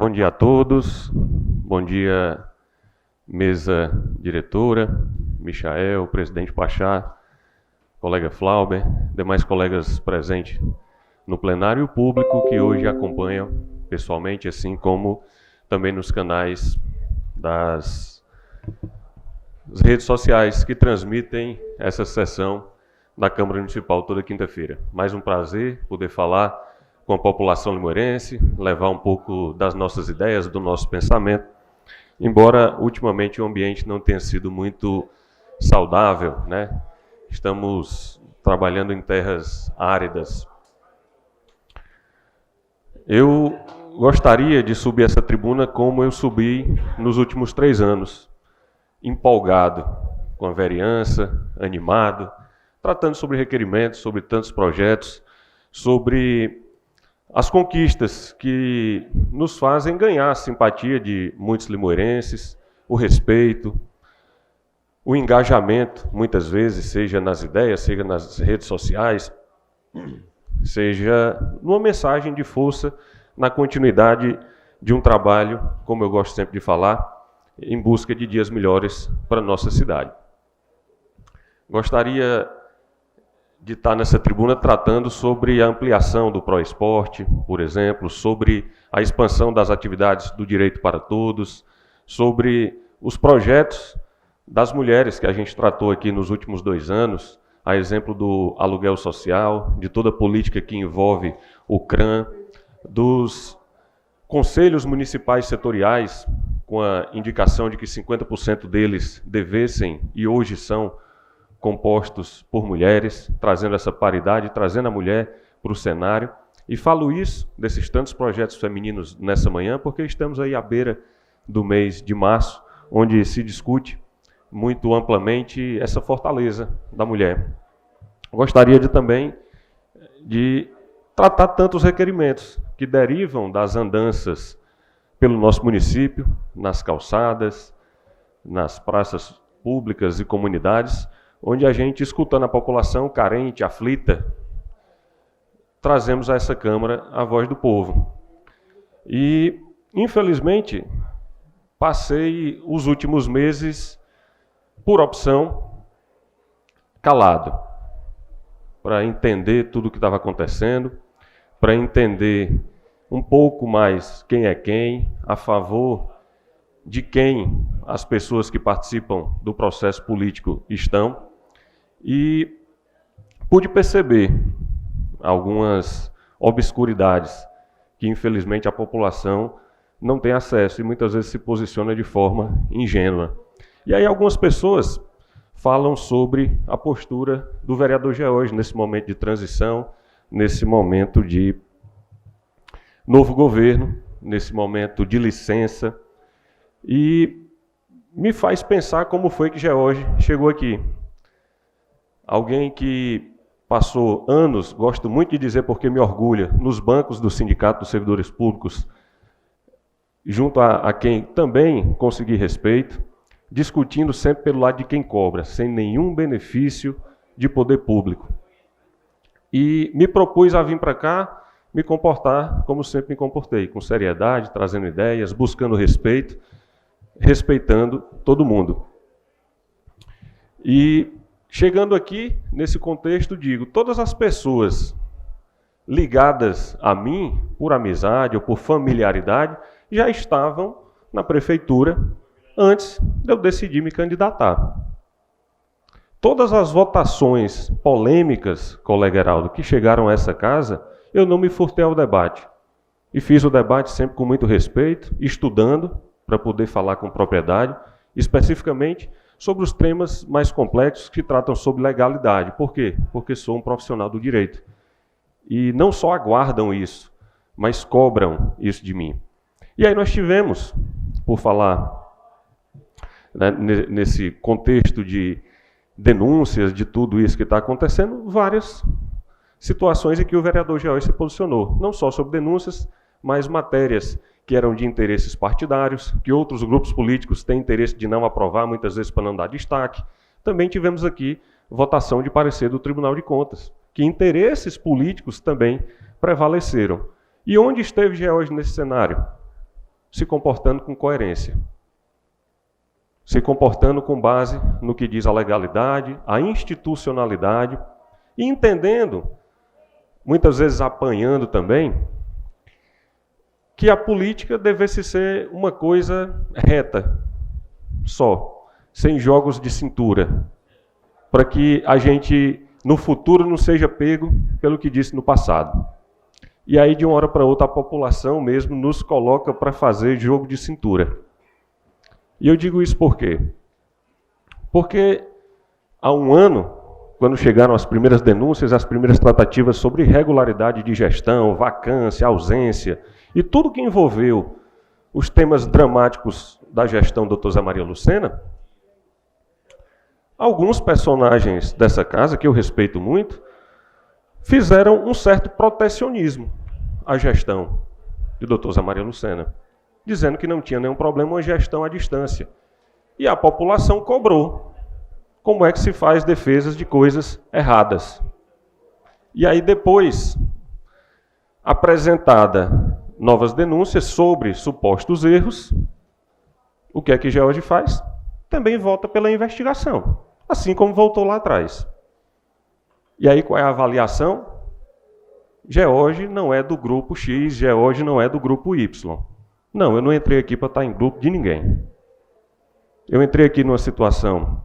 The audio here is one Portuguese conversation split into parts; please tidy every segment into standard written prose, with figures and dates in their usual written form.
Bom dia a todos, bom dia mesa diretora, Michael, presidente Pachá, colega Flauber, demais colegas presentes no plenário e o público que hoje acompanha pessoalmente, assim como também nos canais das redes sociais que transmitem essa sessão da Câmara Municipal toda quinta-feira. Mais um prazer poder falar com a população limoeirense, levar um pouco das nossas ideias, do nosso pensamento, embora ultimamente o ambiente não tenha sido muito saudável, né? Estamos trabalhando em terras áridas. Eu gostaria de subir essa tribuna como eu subi nos últimos 3 anos, empolgado com a vereança, animado, tratando sobre requerimentos, sobre tantos projetos, sobre as conquistas que nos fazem ganhar a simpatia de muitos limoeirenses, o respeito, o engajamento, muitas vezes, seja nas ideias, seja nas redes sociais, seja numa mensagem de força na continuidade de um trabalho, como eu gosto sempre de falar, em busca de dias melhores para a nossa cidade. Gostaria de estar nessa tribuna tratando sobre a ampliação do Proesporte, por exemplo, sobre a expansão das atividades do Direito para Todos, sobre os projetos das mulheres que a gente tratou aqui nos últimos 2 anos, a exemplo do aluguel social, de toda a política que envolve o CRAM, dos conselhos municipais setoriais, com a indicação de que 50% deles devessem e hoje são compostos por mulheres, trazendo essa paridade, trazendo a mulher para o cenário. E falo isso, desses tantos projetos femininos nessa manhã, porque estamos aí à beira do mês de março, onde se discute muito amplamente essa fortaleza da mulher. Gostaria também de tratar tantos requerimentos que derivam das andanças pelo nosso município, nas calçadas, nas praças públicas e comunidades, onde a gente, escutando a população carente, aflita, trazemos a essa Câmara a voz do povo. E, infelizmente, passei os últimos meses, por opção, calado, para entender tudo o que estava acontecendo, para entender um pouco mais quem é quem, a favor de quem as pessoas que participam do processo político estão, e pude perceber algumas obscuridades que, infelizmente, a população não tem acesso e muitas vezes se posiciona de forma ingênua. E aí algumas pessoas falam sobre a postura do vereador George nesse momento de transição, nesse momento de novo governo, nesse momento de licença, e me faz pensar como foi que George chegou aqui. Alguém que passou anos, gosto muito de dizer porque me orgulha, nos bancos do Sindicato dos Servidores Públicos, junto a quem também consegui respeito, discutindo sempre pelo lado de quem cobra, sem nenhum benefício de poder público. E me propus a vir para cá, me comportar como sempre me comportei, com seriedade, trazendo ideias, buscando respeito, respeitando todo mundo. E chegando aqui, nesse contexto, digo, todas as pessoas ligadas a mim, por amizade ou por familiaridade, já estavam na prefeitura antes de eu decidir me candidatar. Todas as votações polêmicas, colega Heraldo, que chegaram a essa casa, eu não me furtei ao debate. E fiz o debate sempre com muito respeito, estudando, para poder falar com propriedade, especificamente sobre os temas mais complexos que tratam sobre legalidade. Por quê? Porque sou um profissional do direito. E não só aguardam isso, mas cobram isso de mim. E aí nós tivemos, por falar, né, nesse contexto de denúncias de tudo isso que está acontecendo, várias situações em que o vereador George se posicionou, não só sobre denúncias, mas matérias que eram de interesses partidários, que outros grupos políticos têm interesse de não aprovar, muitas vezes para não dar destaque. Também tivemos aqui votação de parecer do Tribunal de Contas, que interesses políticos também prevaleceram. E onde esteve George nesse cenário? se comportando com coerência, se comportando com base no que diz a legalidade, a institucionalidade, e entendendo, muitas vezes apanhando também, que a política devesse ser uma coisa reta, só, sem jogos de cintura, para que a gente, no futuro, não seja pego pelo que disse no passado. E aí, de uma hora para outra, a população mesmo nos coloca para fazer jogo de cintura. E eu digo isso por quê? Porque há um ano, quando chegaram as primeiras denúncias, as primeiras tratativas sobre irregularidade de gestão, vacância, ausência, e tudo que envolveu os temas dramáticos da gestão do Dr. Zé Maria Lucena, alguns personagens dessa casa, que eu respeito muito, fizeram um certo protecionismo à gestão de Dr. Zé Maria Lucena, dizendo que não tinha nenhum problema uma gestão à distância. E a população cobrou como é que se faz defesas de coisas erradas. E aí depois, apresentada novas denúncias sobre supostos erros, o que é que George faz? Também volta pela investigação, assim como voltou lá atrás. E aí qual é a avaliação? George não é do grupo X, George não é do grupo Y. Não, eu não entrei aqui para estar em grupo de ninguém. Eu entrei aqui numa situação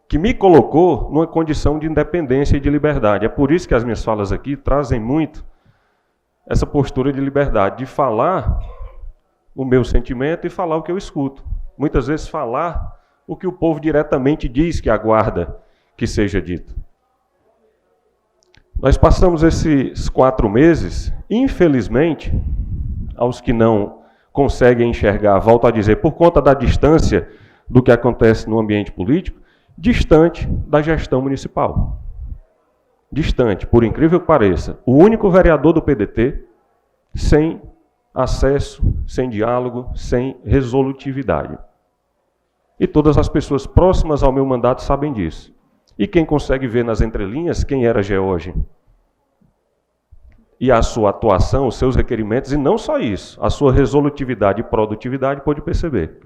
que me colocou numa condição de independência e de liberdade. É por isso que as minhas falas aqui trazem muito essa postura de liberdade, de falar o meu sentimento e falar o que eu escuto. Muitas vezes falar o que o povo diretamente diz que aguarda que seja dito. Nós passamos esses 4 meses, infelizmente, aos que não conseguem enxergar, volto a dizer, por conta da distância do que acontece no ambiente político, distante da gestão municipal. Distante, por incrível que pareça. O único vereador do PDT sem acesso, sem diálogo, sem resolutividade. E todas as pessoas próximas ao meu mandato sabem disso. E quem consegue ver nas entrelinhas quem era George e a sua atuação, os seus requerimentos, e não só isso, a sua resolutividade e produtividade, pode perceber.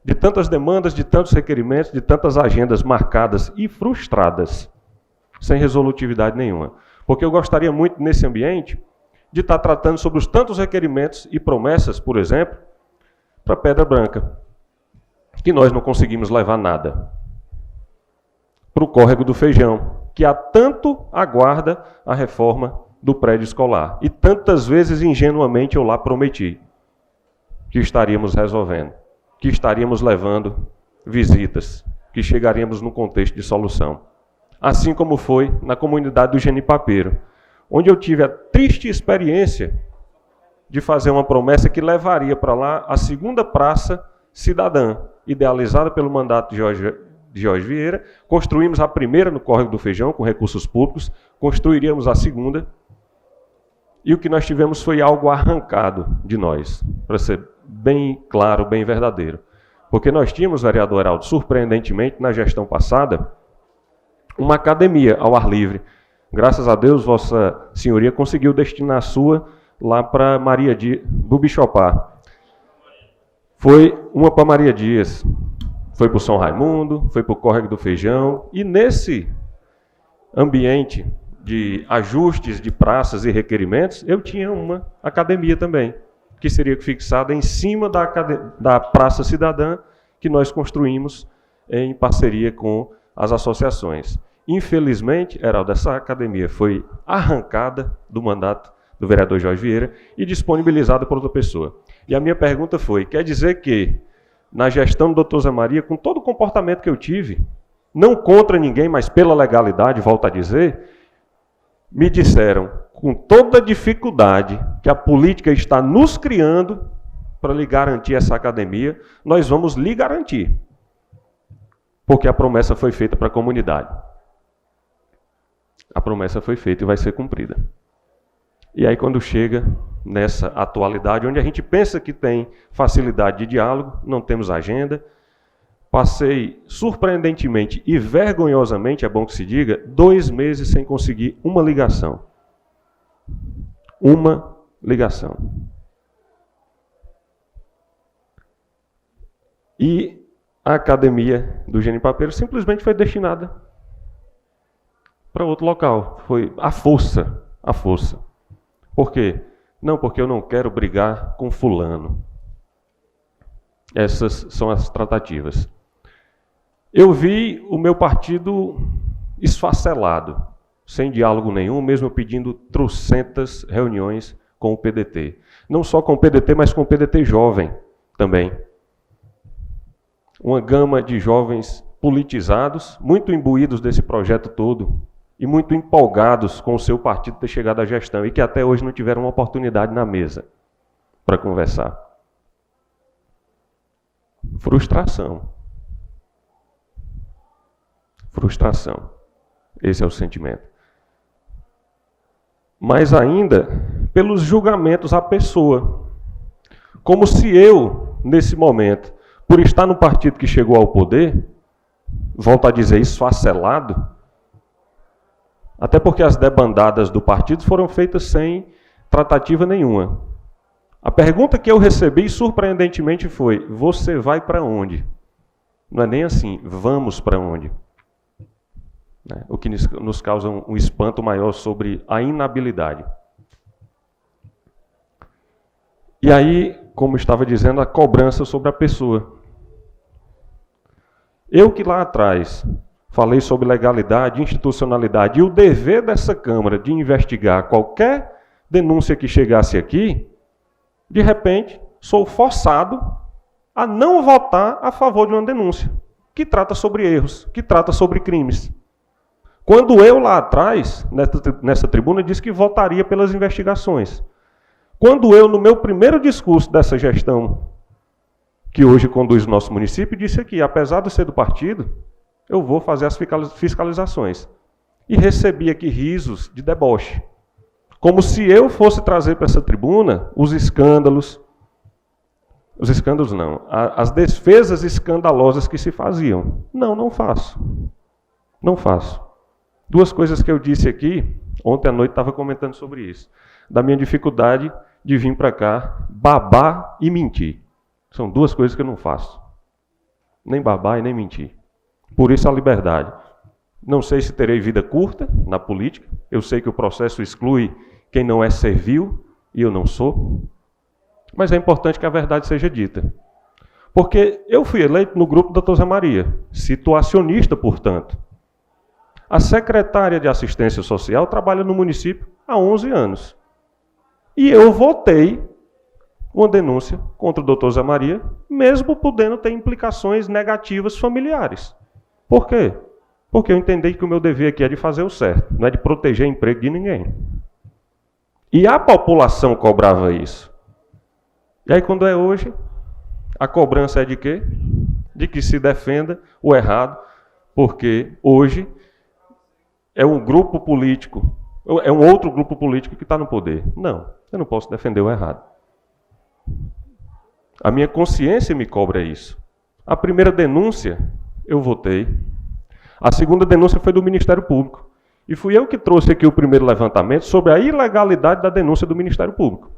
De tantas demandas, de tantos requerimentos, de tantas agendas marcadas e frustradas, sem resolutividade nenhuma. Porque eu gostaria muito, nesse ambiente, de estar tratando sobre os tantos requerimentos e promessas, por exemplo, para Pedra Branca, que nós não conseguimos levar nada. Para o Córrego do Feijão, que há tanto aguarda a reforma do prédio escolar. E tantas vezes, ingenuamente, eu lá prometi que estaríamos resolvendo, que estaríamos levando visitas, que chegaríamos no contexto de solução. Assim como foi na comunidade do Genipapeiro, onde eu tive a triste experiência de fazer uma promessa que levaria para lá a segunda praça cidadã, idealizada pelo mandato de Jorge Vieira. Construímos a primeira no Córrego do Feijão, com recursos públicos, construiríamos a segunda, e o que nós tivemos foi algo arrancado de nós, para ser bem claro, bem verdadeiro. Porque nós tínhamos, vereador Heraldo, surpreendentemente, na gestão passada, uma academia ao ar livre. Graças a Deus, Vossa Senhoria conseguiu destinar a sua lá para Maria do Bichopar. Foi uma para Maria Dias, foi para o São Raimundo, foi para o Córrego do Feijão, e nesse ambiente de ajustes de praças e requerimentos, eu tinha uma academia também, que seria fixada em cima da Praça Cidadã, que nós construímos em parceria com as associações. Infelizmente, Heraldo, essa academia foi arrancada do mandato do vereador Jorge Vieira e disponibilizada por outra pessoa. E a minha pergunta foi, quer dizer que, na gestão do Dr. Zé Maria, com todo o comportamento que eu tive, não contra ninguém, mas pela legalidade, volto a dizer, me disseram, com toda a dificuldade que a política está nos criando para lhe garantir essa academia, nós vamos lhe garantir. Porque a promessa foi feita para a comunidade. A promessa foi feita e vai ser cumprida. E aí quando chega nessa atualidade, onde a gente pensa que tem facilidade de diálogo, não temos agenda, passei surpreendentemente e vergonhosamente, é bom que se diga, 2 meses sem conseguir uma ligação. Uma ligação. E a academia do Genipapeiro simplesmente foi destinada para outro local. Foi a força, a força. Por quê? Não, porque eu não quero brigar com fulano. Essas são as tratativas. Eu vi o meu partido esfacelado, sem diálogo nenhum, mesmo pedindo trocentas reuniões com o PDT. Não só com o PDT, mas com o PDT jovem também. Uma gama de jovens politizados, muito imbuídos desse projeto todo e muito empolgados com o seu partido ter chegado à gestão e que até hoje não tiveram uma oportunidade na mesa para conversar. Frustração. Frustração. Esse é o sentimento. Mas ainda pelos julgamentos à pessoa. Como se eu, nesse momento, por estar no partido que chegou ao poder, volto a dizer, esfacelado, até porque as debandadas do partido foram feitas sem tratativa nenhuma. A pergunta que eu recebi, surpreendentemente, foi: você vai para onde? Não é nem assim, vamos para onde? O que nos causa um espanto maior sobre a inabilidade. E aí, como estava dizendo, a cobrança sobre a pessoa. Eu que lá atrás falei sobre legalidade, institucionalidade e o dever dessa Câmara de investigar qualquer denúncia que chegasse aqui, de repente sou forçado a não votar a favor de uma denúncia que trata sobre erros, que trata sobre crimes. Quando eu lá atrás, nessa tribuna, disse que votaria pelas investigações. Quando eu, no meu primeiro discurso dessa gestão, que hoje conduz o nosso município, disse aqui, apesar de ser do partido, eu vou fazer as fiscalizações. E recebi aqui risos de deboche. Como se eu fosse trazer para essa tribuna os escândalos não, as defesas escandalosas que se faziam. Não, não faço. Não faço. Duas coisas que eu disse aqui, ontem à noite estava comentando sobre isso, da minha dificuldade de vir para cá, babar e mentir. São duas coisas que eu não faço. Nem babar e nem mentir. Por isso a liberdade. Não sei se terei vida curta na política, eu sei que o processo exclui quem não é servil, e eu não sou, mas é importante que a verdade seja dita. Porque eu fui eleito no grupo da Dr. Zé Maria, situacionista, portanto. A secretária de Assistência Social trabalha no município há 11 anos. E eu votei uma denúncia contra o Dr. Zé Maria, mesmo podendo ter implicações negativas familiares. Por quê? Porque eu entendi que o meu dever aqui é de fazer o certo, não é de proteger o emprego de ninguém. E a população cobrava isso. E aí, quando é hoje, a cobrança é de quê? De que se defenda o errado, porque hoje é um grupo político, é um outro grupo político que está no poder. Não, eu não posso defender o errado. A minha consciência me cobra isso. A primeira denúncia, eu votei. A segunda denúncia foi do Ministério Público. E fui eu que trouxe aqui o primeiro levantamento sobre a ilegalidade da denúncia do Ministério Público.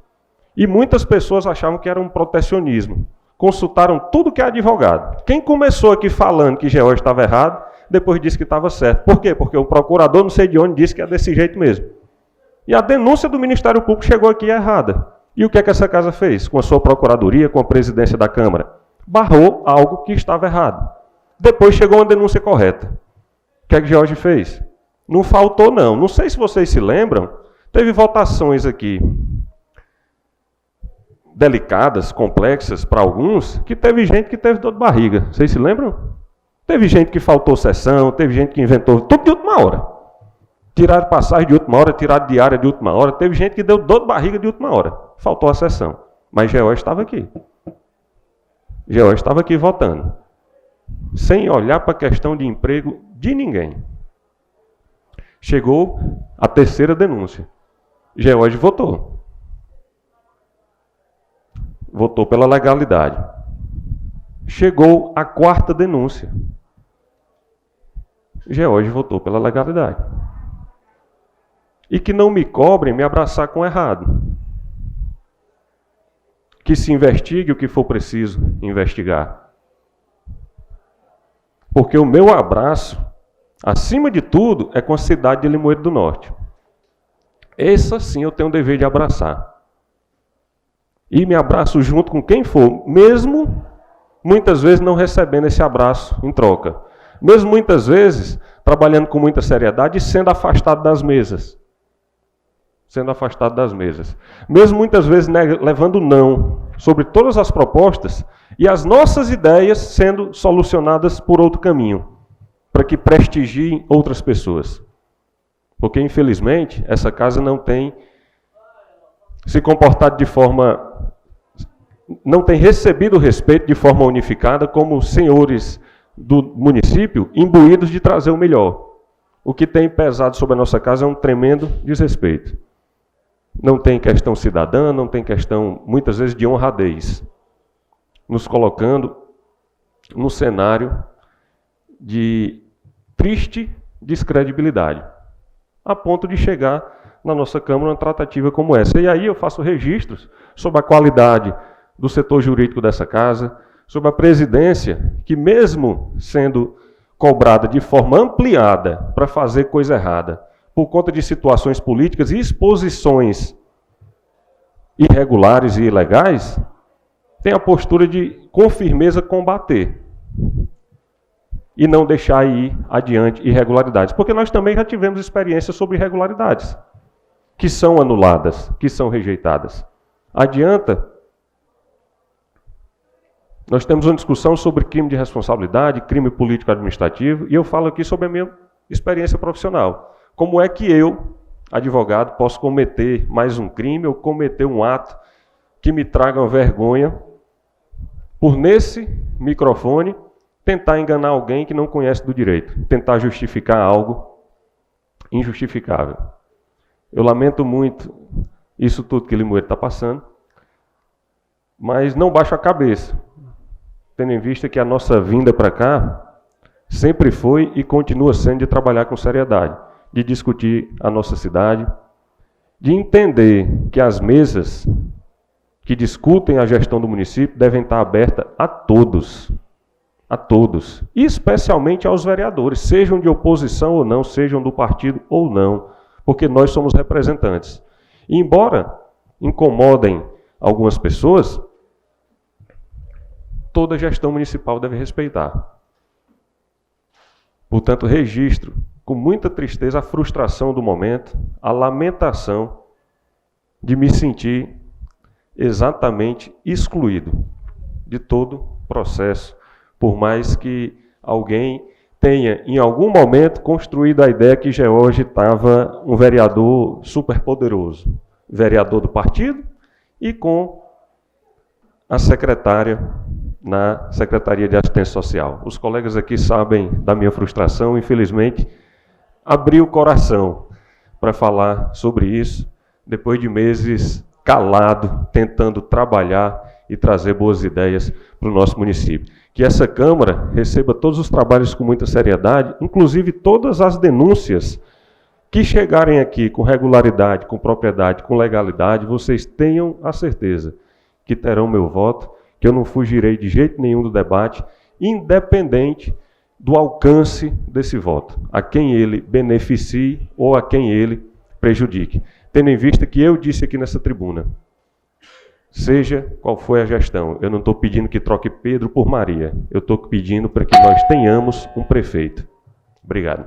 E muitas pessoas achavam que era um protecionismo. Consultaram tudo que é advogado. Quem começou aqui falando que George estava errado, depois disse que estava certo. Por quê? Porque o procurador, não sei de onde, disse que é desse jeito mesmo. E a denúncia do Ministério Público chegou aqui errada. E o que é que essa casa fez? Com a sua procuradoria, com a presidência da Câmara? Barrou algo que estava errado. Depois chegou uma denúncia correta. O que é que George fez? Não faltou, não. Não sei se vocês se lembram, teve votações aqui delicadas, complexas para alguns, que teve gente que teve dor de barriga. Vocês se lembram? Teve gente que faltou sessão, teve gente que inventou tudo de última hora. Tiraram passagem de última hora, tiraram diária de última hora. Teve gente que deu dor de barriga de última hora. Faltou a sessão. Mas George estava aqui. George estava aqui votando. Sem olhar para a questão de emprego de ninguém. Chegou a terceira denúncia. George votou. Votou pela legalidade. Chegou a quarta denúncia. George votou pela legalidade. E que não me cobrem me abraçar com o errado. Que se investigue o que for preciso investigar. Porque o meu abraço, acima de tudo, é com a cidade de Limoeiro do Norte. Essa sim eu tenho o dever de abraçar. E me abraço junto com quem for, mesmo muitas vezes não recebendo esse abraço em troca. Mesmo muitas vezes trabalhando com muita seriedade e sendo afastado das mesas. Sendo afastado das mesas. Mesmo muitas vezes levando não sobre todas as propostas e as nossas ideias sendo solucionadas por outro caminho, para que prestigiem outras pessoas. Porque, infelizmente, essa casa não tem se comportado de forma... não tem recebido o respeito de forma unificada como senhores do município, imbuídos de trazer o melhor. O que tem pesado sobre a nossa casa é um tremendo desrespeito. Não tem questão cidadã, não tem questão, muitas vezes, de honradez. Nos colocando num cenário de triste descredibilidade, a ponto de chegar na nossa Câmara uma tratativa como essa. E aí eu faço registros sobre a qualidade do setor jurídico dessa casa, sobre a presidência, que mesmo sendo cobrada de forma ampliada para fazer coisa errada, por conta de situações políticas e exposições irregulares e ilegais, tem a postura de, com firmeza, combater e não deixar ir adiante irregularidades. Porque nós também já tivemos experiências sobre irregularidades, que são anuladas, que são rejeitadas. Adianta? Nós temos uma discussão sobre crime de responsabilidade, crime político-administrativo, e eu falo aqui sobre a minha experiência profissional. Como é que eu, advogado, posso cometer mais um crime ou cometer um ato que me traga uma vergonha por, nesse microfone, tentar enganar alguém que não conhece do direito, tentar justificar algo injustificável. Eu lamento muito isso tudo que Limoeiro está passando, mas não baixo a cabeça, tendo em vista que a nossa vinda para cá sempre foi e continua sendo de trabalhar com seriedade, de discutir a nossa cidade, de entender que as mesas que discutem a gestão do município devem estar abertas a todos, e especialmente aos vereadores, sejam de oposição ou não, sejam do partido ou não, porque nós somos representantes. E embora incomodem algumas pessoas, toda gestão municipal deve respeitar. Portanto, registro com muita tristeza a frustração do momento, a lamentação de me sentir exatamente excluído de todo o processo, por mais que alguém tenha, em algum momento, construído a ideia que George estava um vereador superpoderoso, vereador do partido e com a secretária na Secretaria de Assistência Social. Os colegas aqui sabem da minha frustração, infelizmente, abri o coração para falar sobre isso, depois de meses calado, tentando trabalhar e trazer boas ideias para o nosso município. Que essa Câmara receba todos os trabalhos com muita seriedade, inclusive todas as denúncias que chegarem aqui com regularidade, com propriedade, com legalidade, vocês tenham a certeza que terão meu voto, que eu não fugirei de jeito nenhum do debate, independente do alcance desse voto, a quem ele beneficie ou a quem ele prejudique. Tendo em vista que eu disse aqui nessa tribuna, seja qual for a gestão, eu não estou pedindo que troque Pedro por Maria, eu estou pedindo para que nós tenhamos um prefeito. Obrigado.